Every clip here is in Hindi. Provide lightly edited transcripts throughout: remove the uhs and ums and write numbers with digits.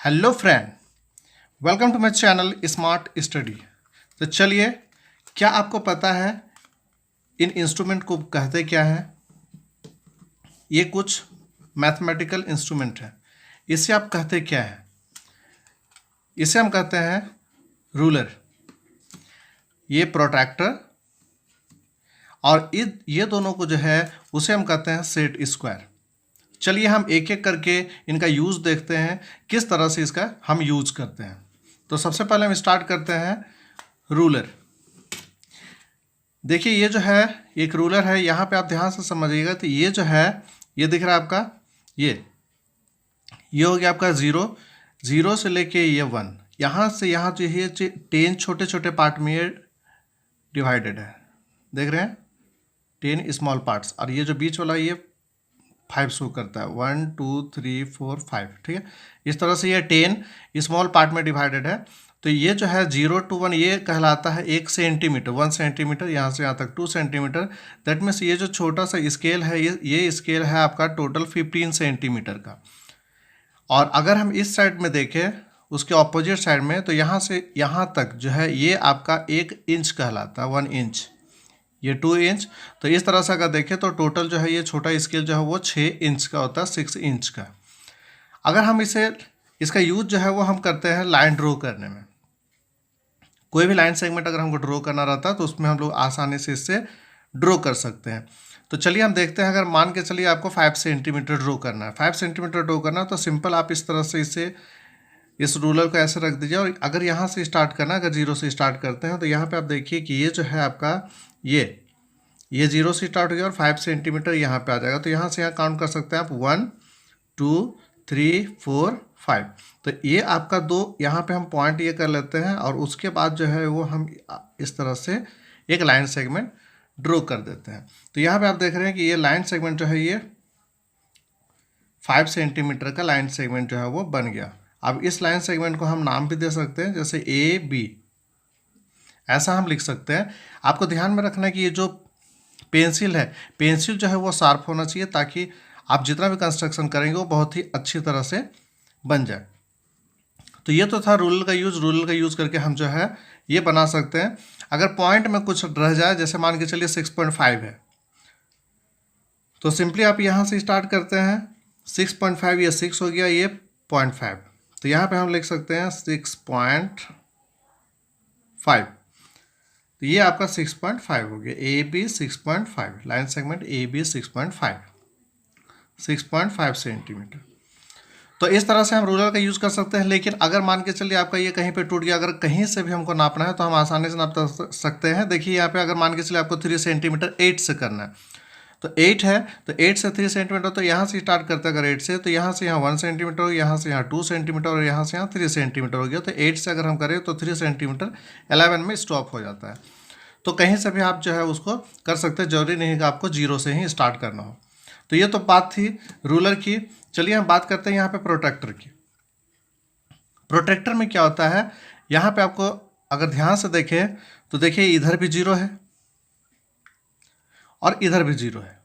Hello friend, welcome to my channel smart study. तो चलिए, क्या आपको पता है इन इंस्ट्रूमेंट को कहते क्या हैं? ये कुछ मैथमेटिकल इंस्ट्रूमेंट है। इसे आप कहते क्या है? इसे हम कहते हैं रूलर, ये प्रोट्रैक्टर, और ये दोनों को जो है उसे हम कहते हैं सेट स्क्वायर। चलिए हम एक एक करके इनका यूज़ देखते हैं, किस तरह से इसका हम यूज़ करते हैं। तो सबसे पहले हम स्टार्ट करते हैं रूलर। देखिए, ये जो है एक रूलर है। यहाँ पे आप ध्यान से समझिएगा तो ये जो है, ये दिख रहा है आपका, ये हो गया आपका ज़ीरो से लेके ये 1। यहाँ से यहाँ जो है 10 छोटे छोटे पार्ट में ये डिवाइडेड है, देख रहे हैं, 10 स्मॉल पार्ट्स। और ये जो बीच वाला ये 5 शो करता है, 1 2 3 4 5, ठीक है। इस तरह से ये 10 स्मॉल पार्ट में डिवाइडेड है। तो ये जो है 0 to 1 ये कहलाता है 1 सेंटीमीटर, 1 सेंटीमीटर, यहाँ से यहाँ तक 2 सेंटीमीटर। दैट मीन्स ये जो छोटा सा स्केल है, ये स्केल है आपका टोटल 15 सेंटीमीटर का। और अगर हम इस साइड में देखें, उसके ऑपोजिट साइड में, तो यहाँ से यहाँ तक जो है ये आपका 1 इंच कहलाता है, 1 इंच, ये 2 इंच। तो इस तरह से अगर देखें तो टोटल जो है ये छोटा स्केल जो है वो 6 इंच का होता है, 6 इंच का। अगर हम इसका यूज जो है वो हम करते हैं लाइन ड्रॉ करने में। कोई भी लाइन सेगमेंट अगर हमको ड्रॉ करना रहता है तो उसमें हम लोग आसानी से इससे ड्रॉ कर सकते हैं। तो चलिए हम देखते हैं, अगर मान के चलिए आपको 5 सेंटीमीटर ड्रॉ करना है, 5 सेंटीमीटर ड्रॉ करना है, तो सिंपल आप इस तरह से इस रूलर को ऐसे रख दीजिए। और अगर यहाँ से स्टार्ट करना, अगर 0 से स्टार्ट करते हैं, तो यहाँ पे आप देखिए कि ये जो है आपका ये 0 से स्टार्ट हो गया और 5 सेंटीमीटर यहाँ पे आ जाएगा। तो यहाँ से यहाँ काउंट कर सकते हैं आप, 1 2 3 4 5। तो ये आपका 2, यहाँ पे हम पॉइंट ये कर लेते हैं, और उसके बाद जो है वो हम इस तरह से एक लाइन सेगमेंट ड्रॉ कर देते हैं। तो यहाँ पे आप देख रहे हैं कि ये लाइन सेगमेंट जो है ये 5 सेंटीमीटर का लाइन सेगमेंट जो है वो बन गया। अब इस लाइन सेगमेंट को हम नाम भी दे सकते हैं, जैसे AB, ऐसा हम लिख सकते हैं। आपको ध्यान में रखना है कि ये जो पेंसिल है, पेंसिल जो है वो शार्प होना चाहिए, ताकि आप जितना भी कंस्ट्रक्शन करेंगे वो बहुत ही अच्छी तरह से बन जाए। तो ये तो था रूलर का यूज़। रूलर का यूज़ करके हम जो है ये बना सकते हैं। अगर पॉइंट में कुछ रह जाए, जैसे मान के चलिए 6.5 है, तो सिंपली आप यहाँ से स्टार्ट करते हैं। 6.5, ये 6 हो गया, ये 0.5, तो यहाँ पे हम लिख सकते हैं 6.5। तो ये आपका 6.5 हो गया, AB 6.5, line segment AB 6.5 centimetre. तो इस तरह से हम रूलर का यूज़ कर सकते हैं। लेकिन अगर मान के चलिए आपका ये कहीं पे टूट गया, अगर कहीं से भी हमको नापना है तो हम आसानी से नाप सकते हैं। देखिए यहाँ पे अगर मान के चलिए आपको 3 सेंटीमीटर 8 से करना है, तो 8 है, तो 8 से 3 सेंटीमीटर, तो यहाँ से स्टार्ट करते हैं अगर 8 से, तो यहाँ से यहाँ 1 सेंटीमीटर, यहाँ से यहाँ 2 सेंटीमीटर, और यहाँ से यहाँ 3 सेंटीमीटर हो गया। तो 8 से अगर हम करें तो 3 सेंटीमीटर 11 में स्टॉप हो जाता है। तो कहीं से भी आप जो है उसको कर सकते हैं, जरूरी नहीं है कि आपको 0 से ही स्टार्ट करना हो। तो ये तो बात थी रूलर की। चलिए हम बात करते हैं यहाँ पे प्रोट्रैक्टर की। प्रोट्रैक्टर में क्या होता है, यहाँ पे आपको अगर ध्यान से देखें तो देखिए इधर भी 0 है और इधर भी 0 है।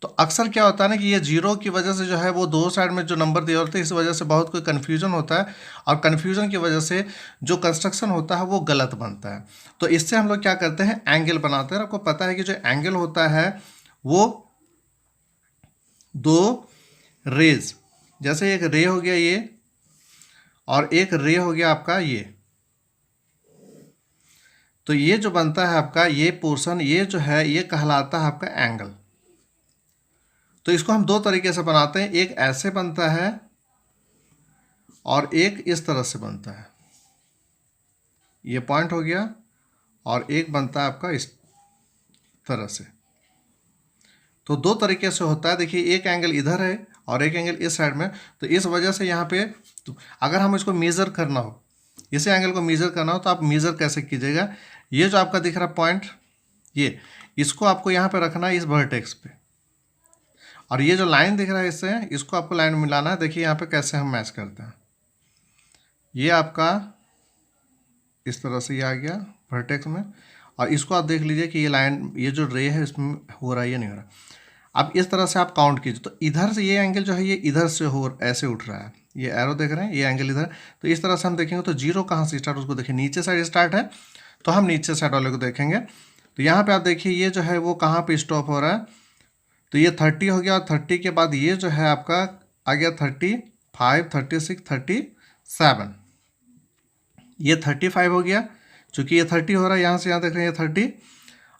तो अक्सर क्या होता है ना कि ये 0 की वजह से जो है वो दो साइड में जो नंबर दिए होते हैं, इस वजह से बहुत कोई कन्फ्यूजन होता है, और कन्फ्यूजन की वजह से जो कंस्ट्रक्शन होता है वो गलत बनता है। तो इससे हम लोग क्या करते हैं, एंगल बनाते हैं। आपको पता है कि जो एंगल होता है वो 2 रेज, जैसे एक रे हो गया ये, और एक रे हो गया आपका ये, तो ये जो बनता है आपका ये पोर्शन, ये जो है ये कहलाता है आपका एंगल। तो इसको हम 2 तरीके से बनाते हैं, एक ऐसे बनता है और एक इस तरह से बनता है, ये पॉइंट हो गया, और एक बनता है आपका इस तरह से। तो 2 तरीके से होता है। देखिए एक एंगल इधर है और एक एंगल इस साइड में, तो इस वजह से यहाँ पे तो अगर हम इसको मेज़र करना हो, इस एंगल को मेज़र करना हो, तो आप मेज़र कैसे कीजिएगा, ये जो आपका दिख रहा पॉइंट, ये इसको आपको यहाँ पे रखना है इस वर्टेक्स पे, और ये जो लाइन दिख रहा है इससे, इसको आपको लाइन में मिलाना है। देखिए यहाँ पे कैसे हम मैच करते हैं, ये आपका इस तरह से ये आ गया वर्टेक्स में, और इसको आप देख लीजिए कि ये लाइन, ये जो रे है इसमें हो रहा है या नहीं हो रहा। अब इस तरह से आप काउंट कीजिए, तो इधर से ये एंगल जो है ये इधर से ऐसे उठ रहा है, ये एरो देख रहे हैं, ये एंगल इधर। तो इस तरह से हम देखेंगे तो जीरो कहाँ से स्टार्ट, उसको देखिए नीचे साइड स्टार्ट है, तो हम नीचे साइड वाले को देखेंगे। तो यहाँ पे आप देखिए ये जो है वो कहाँ पे स्टॉप हो रहा है, तो ये 30 हो गया, और 30 के बाद ये जो है आपका आ गया 35, 36, 37, ये 35 हो गया, चूँकि ये 30 हो रहा है, यहाँ से यहाँ देख रहे हैं ये 30,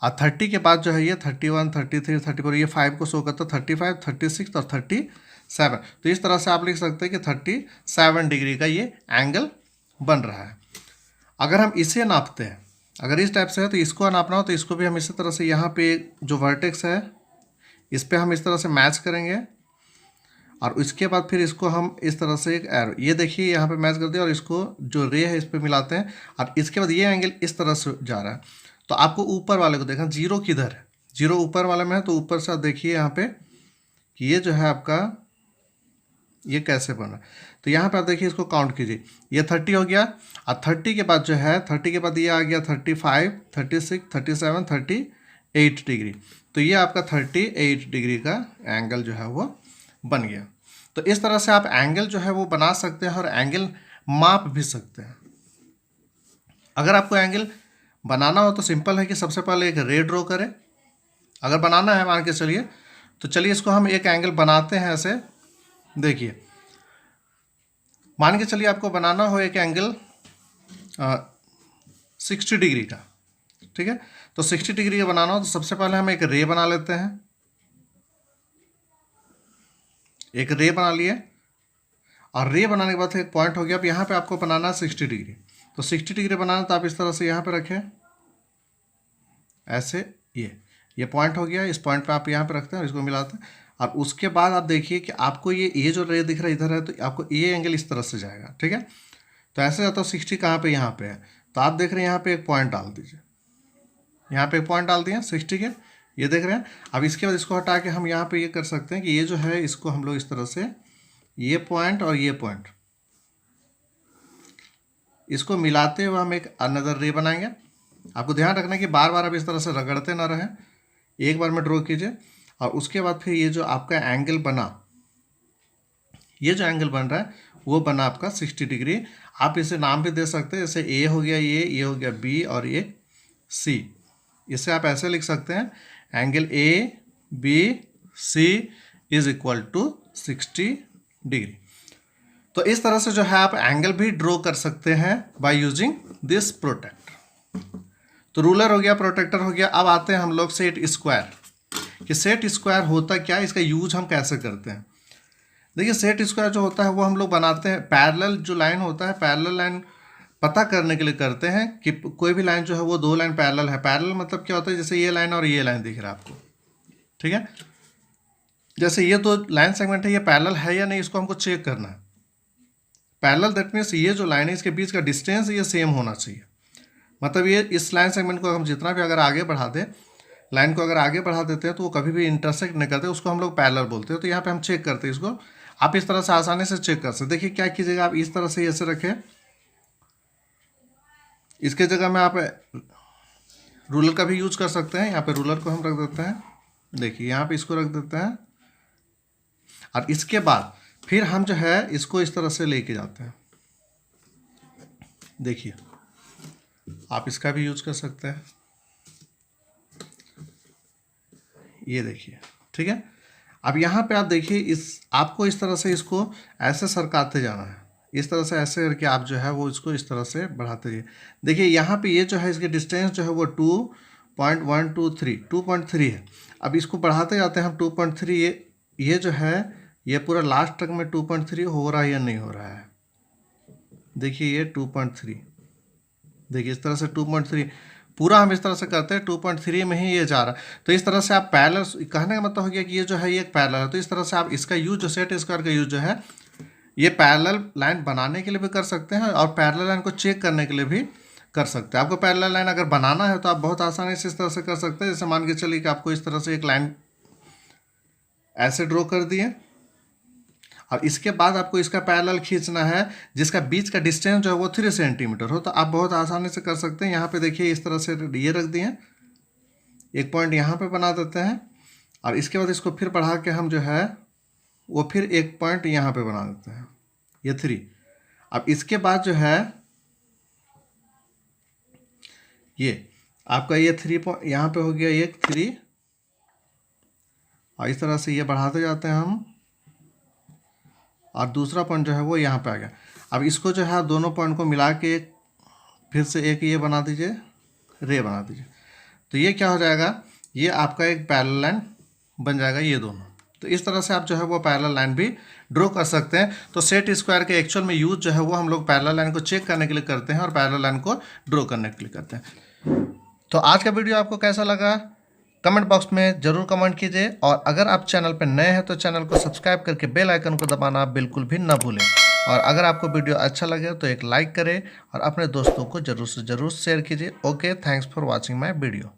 और 30 के बाद जो है ये 31, 33, 34, ये 5 को शो करता है, 35, 36 और 37। तो इस तरह से आप लिख सकते हैं कि 37 डिग्री का ये एंगल बन रहा है। अगर हम इसे नापते हैं, अगर इस टाइप से है तो इसको नापना हो तो इसको भी हम इसी तरह से यहाँ पे जो वर्टेक्स है इस पर हम इस तरह से मैच करेंगे, और उसके बाद फिर इसको हम इस तरह से एक एरो, ये देखिए यहाँ पे मैच कर दिया, और इसको जो रे है इस पर मिलाते हैं, और इसके बाद ये एंगल इस तरह से जा रहा है। तो आपको ऊपर वाले को देखना, जीरो किधर है, जीरो ऊपर वाले में है, तो ऊपर से आप देखिए यहाँ पे कि ये जो है आपका ये कैसे बना। तो यहाँ पे आप देखिए इसको काउंट कीजिए, ये 30 हो गया, और 30 के बाद जो है 30 के बाद ये आ गया 35, 36, 37, 38 डिग्री। तो ये आपका 38 डिग्री का एंगल जो है वो बन गया। तो इस तरह से आप एंगल जो है वो बना सकते हैं और एंगल माप भी सकते हैं। अगर आपको एंगल बनाना हो तो सिंपल है कि सबसे पहले एक रे ड्रॉ करें। अगर बनाना है मान के चलिए, तो चलिए इसको हम एक एंगल बनाते हैं ऐसे। देखिए मान के चलिए आपको बनाना हो एक एंगल 60 डिग्री का, ठीक है। तो 60 डिग्री का बनाना हो तो सबसे पहले हम एक रे बना लेते हैं, एक रे बना लिए, और रे बनाने के बाद एक पॉइंट हो गया। अब यहाँ पे आपको बनाना है 60 डिग्री, तो 60 डिग्री बनाना तो आप इस तरह से यहाँ पे रखें ऐसे, ये पॉइंट हो गया, इस पॉइंट पे आप यहाँ पे रखते हैं और इसको मिलाते हैं, और उसके बाद आप देखिए कि आपको ये जो रे दिख रहा है इधर है, तो आपको ये एंगल इस तरह से जाएगा, ठीक है। तो ऐसे जाता है 60 कहाँ पे, यहाँ पे है, तो आप देख रहे हैं यहाँ पे एक पॉइंट डाल दीजिए, यहाँ पे एक पॉइंट डाल दिए 60 के, ये देख रहे हैं। अब इसके बाद इसको हटा के हम यहाँ पे ये कर सकते हैं कि ये जो है इसको हम लोग इस तरह से, ये पॉइंट और ये पॉइंट, इसको मिलाते हुए हम एक अनदर रे बनाएंगे। आपको ध्यान रखना है कि बार बार आप इस तरह से रगड़ते ना रहें, एक बार में ड्रॉ कीजिए। और उसके बाद फिर ये जो आपका एंगल बना, ये जो एंगल बन रहा है वो बना आपका 60 डिग्री। आप इसे नाम भी दे सकते हैं, जैसे ए हो गया, ये हो गया बी, और ये सी। इसे आप ऐसे लिख सकते हैं, angle A B C is equal to 60 degree. तो इस तरह से जो है आप एंगल भी ड्रॉ कर सकते हैं बाय यूजिंग दिस प्रोटेक्टर। तो रूलर हो गया, प्रोटेक्टर हो गया। अब आते हैं हम लोग सेट स्क्वायर, कि सेट स्क्वायर होता क्या है, इसका यूज हम कैसे करते हैं। देखिए सेट स्क्वायर जो होता है वो हम लोग बनाते हैं, पैरेलल जो लाइन होता है, पैरेलल लाइन पता करने के लिए करते हैं कि कोई भी लाइन जो है वो दो लाइन पैरेलल है। पैरेलल मतलब क्या होता है, जैसे ये लाइन और ये लाइन दिख रहा है आपको, ठीक है। जैसे ये दो लाइन सेगमेंट है, ये पैरेलल है या नहीं, इसको हमको चेक करना है। पैरेलल दैट मीन्स ये जो लाइन है इसके बीच का डिस्टेंस ये सेम होना चाहिए। मतलब ये इस लाइन सेगमेंट को हम जितना भी अगर आगे बढ़ा दें, लाइन को अगर आगे बढ़ा देते हैं तो वो कभी भी इंटरसेक्ट नहीं करते, उसको हम लोग पैरेलल बोलते हैं। तो यहाँ पे हम चेक करते हैं इसको, आप इस तरह से आसानी से चेक कर सकते। देखिए क्या कीजिएगा, आप इस तरह से ऐसे रखें, इसके जगह में आप रूलर का भी यूज कर सकते हैं। यहाँ पे रूलर को हम रख देते हैं, देखिए यहाँ पे इसको रख देते हैं, और इसके बाद फिर हम जो है इसको इस तरह से लेके जाते हैं। देखिए आप इसका भी यूज कर सकते हैं, ये देखिए, ठीक है। अब यहाँ पे आप देखिए आपको इस तरह से इसको ऐसे सरकाते जाना है, इस तरह से ऐसे करके आप जो है वो इसको इस तरह से बढ़ाते जाइए। देखिए यहाँ पे ये जो है इसके डिस्टेंस जो है वो 2.123 है। अब इसको बढ़ाते जाते हैं हम 2.3, ये जो है ये पूरा लास्ट तक में 2.3 हो रहा है या नहीं हो रहा है। देखिए ये 2.3, देखिए इस तरह से 2.3 पूरा हम इस तरह से करते हैं, 2.3 में ही ये जा रहा है। तो इस तरह से आप पैरेलल, कहने का मतलब हो गया कि ये जो है ये एक पैरेलल है। तो इस तरह से आप इसका यूज जो सेट स्क्वायर का यूज जो है ये पैरेलल लाइन बनाने के लिए भी कर सकते हैं, और पैरेलल लाइन को चेक करने के लिए भी कर सकते हैं। आपको पैरेलल लाइन अगर बनाना है तो आप बहुत आसानी से इस तरह से कर सकते हैं। जैसे मान के चलिए कि आपको इस तरह से एक लाइन ऐसे ड्रॉ कर दिए, और इसके बाद आपको इसका पैरेलल खींचना है जिसका बीच का डिस्टेंस जो है वो 3 सेंटीमीटर हो। तो आप बहुत आसानी से कर सकते हैं। यहाँ पे देखिए इस तरह से ये रख दिए, एक पॉइंट यहाँ पे बना देते हैं, और इसके बाद इसको फिर बढ़ा के हम जो है वो फिर एक पॉइंट यहाँ पे बना देते हैं, ये 3। अब इसके बाद जो है ये आपका ये 3 यहाँ पे हो गया ये 3, और इस तरह से ये बढ़ाते जाते हैं हम, और दूसरा पॉइंट जो है वो यहाँ पे आ गया। अब इसको जो है दोनों पॉइंट को मिला के फिर से एक ये बना दीजिए, रे बना दीजिए। तो ये क्या हो जाएगा, ये आपका एक पैरेलल लाइन बन जाएगा ये दोनों। तो इस तरह से आप जो है वो पैरेलल लाइन भी ड्रॉ कर सकते हैं। तो सेट स्क्वायर के एक्चुअल में यूज जो है वो हम लोग पैरेलल लाइन को चेक करने के लिए करते हैं और पैरेलल लाइन को ड्रॉ करने के लिए करते हैं। तो आज का वीडियो आपको कैसा लगा कमेंट बॉक्स में ज़रूर कमेंट कीजिए, और अगर आप चैनल पर नए हैं तो चैनल को सब्सक्राइब करके बेल आइकन को दबाना बिल्कुल भी ना भूलें। और अगर आपको वीडियो अच्छा लगे तो एक लाइक करें और अपने दोस्तों को ज़रूर से ज़रूर शेयर कीजिए। Okay, thanks for watching my video.